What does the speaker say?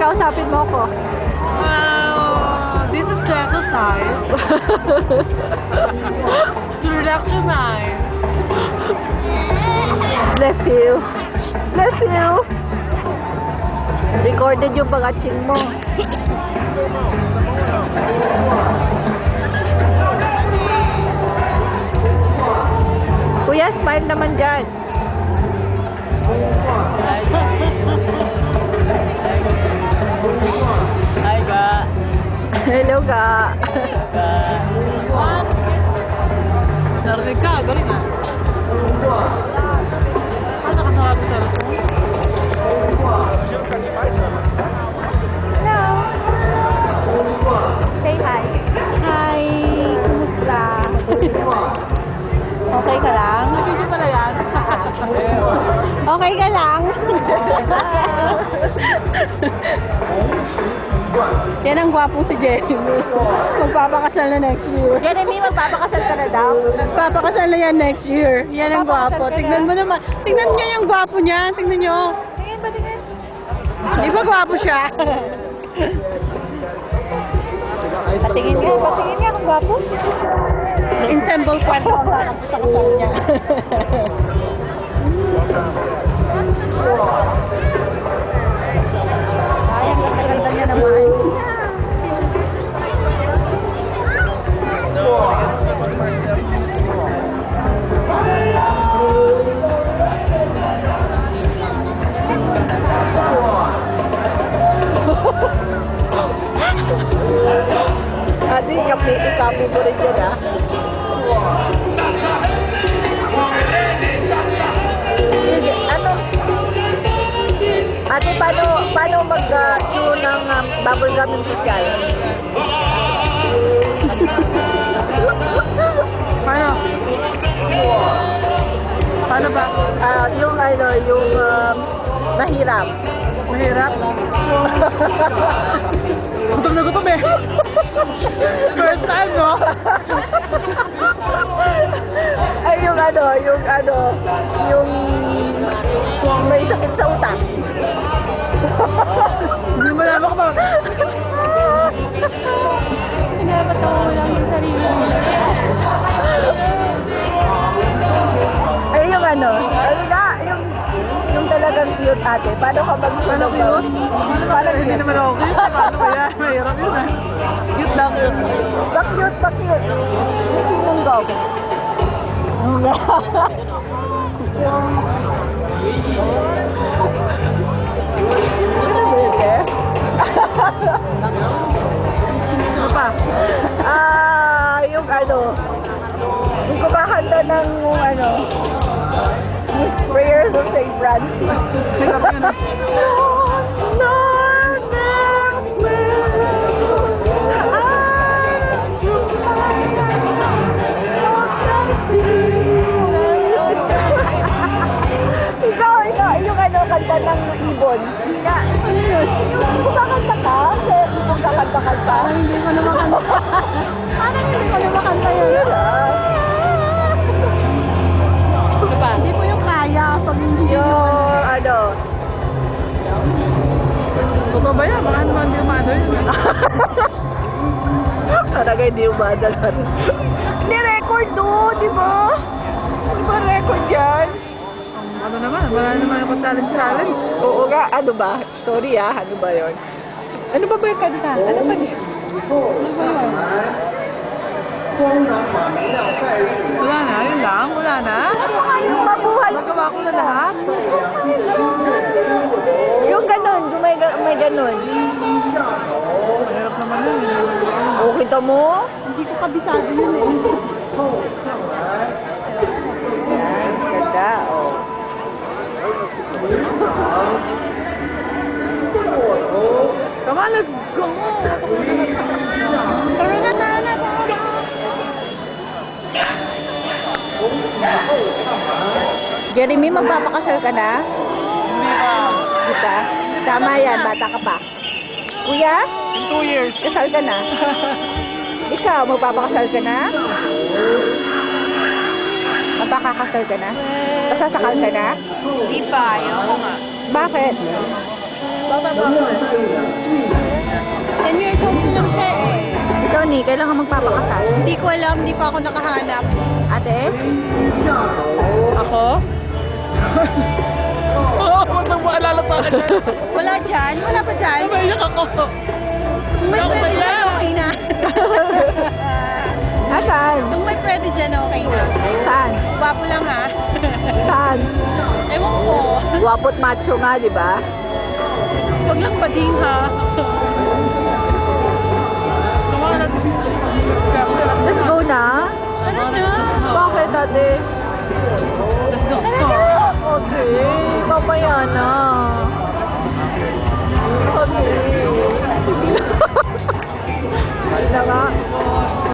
kausapin mo ko. This is to exercise. To relax your mind. Bless you. Bless you. Recorded yung pag-atching mo. Kuya, smile naman dyan. Hi, Ga. Hello, Ga. Narinig ka, galing ah. Ano ka sa cellphone? Hello. Say hi. Hi. Kumusta? Okay ka lang? Nabidyo pala yan. Okay ka lang? Yan ang gwapo si Jeremy. Magpapakasal na next year. Jeremy, magpapakasal ka na daw? Magpapakasal na yan next year. Yan ang gwapo. Tingnan mo naman. Tingnan niyo yung gwapo niya. Tingnan niyo. Tingnan ba, tingnan? Di ba gwapo siya? Patingin nga kung gwapo. Ensemble kwento ang parang sa kasal niya. Ay, ang ganda-ganda niya naman. Ate, kapi mo rin dyan, ah. Ano? Ate, paano mag-chew ng bubblegum yung social? Paano? Paano ba? Yung mahirap. Mahirap? Gutom na gutom eh. First time, no? Ay, yung may sakit sa utak. Hindi mo naman ko ba? Pinapatawa mo lang yung sarili mo. Ay, yung talagang cute, ate. Paano ka Paano cute? Paano hindi naman ako cute? Paano kaya? Mahirap yun eh. Cute lang yun. Pa-cute. Yung gog. Ano pa? Yung kumakanta ng Miss Prayers of St. Francis. Mahirap yun eh. Ikaw, yung kanta ng ibon. Yung kumakanta ka? Yung kakanta-kanta? Hindi ko naman kanta. Parang hindi ko naman kanta yun. Ano pa? Hindi ko yung kaya pag hindi Totoo ba yan? Baka naman hindi umano yun. Talaga hindi umadal. Hindi record di ba? Di ba record yan? Ano naman? Wala naman yung challenge. Oo nga, ano ba? Sorry ano ba yun? Ano ba yung kanta? Ano ba yun? Ano ba yun? Wala na, yun lang. Wala na. Yung mabuhay. Nagawa ko na lahat. Yung ganun, may ganun. Mahirap naman yun. O, kita mo? Hindi ko kabisado yun eh. Yan, ganda, Come on, let's go! Tara na. Jeremy, magpapakasal ka na? Di ba? Tama yan, bata ka pa. Kuya, In 2 years. kasal ka na? Ikaw, magpapakasal ka na? Magpakakasal ka na? Kasasakal ka na? Di pa, ayoko nga. Bakit? Bata pa ako eh. 10 years old pa lang siya eh. Ikaw, ni, kailan ka magpapakasal? Hindi ko alam, hindi pa ako nakahanap. Ate? Ako? Oo, huwag nang maalala pa ka dyan. Wala dyan? Wala pa dyan? Namayak ako. Kung may Ako pwede ba dyan, yan? okay na. Nasaan? Kung may pwede dyan, okay na. Saan? Gwapo lang ha. Saan? Ewan ko. Wapot macho nga, di ba? Huwag lang bading ha. Let's go na. Tara na. Bakit, ate? Tara na. Okay, mamaya na.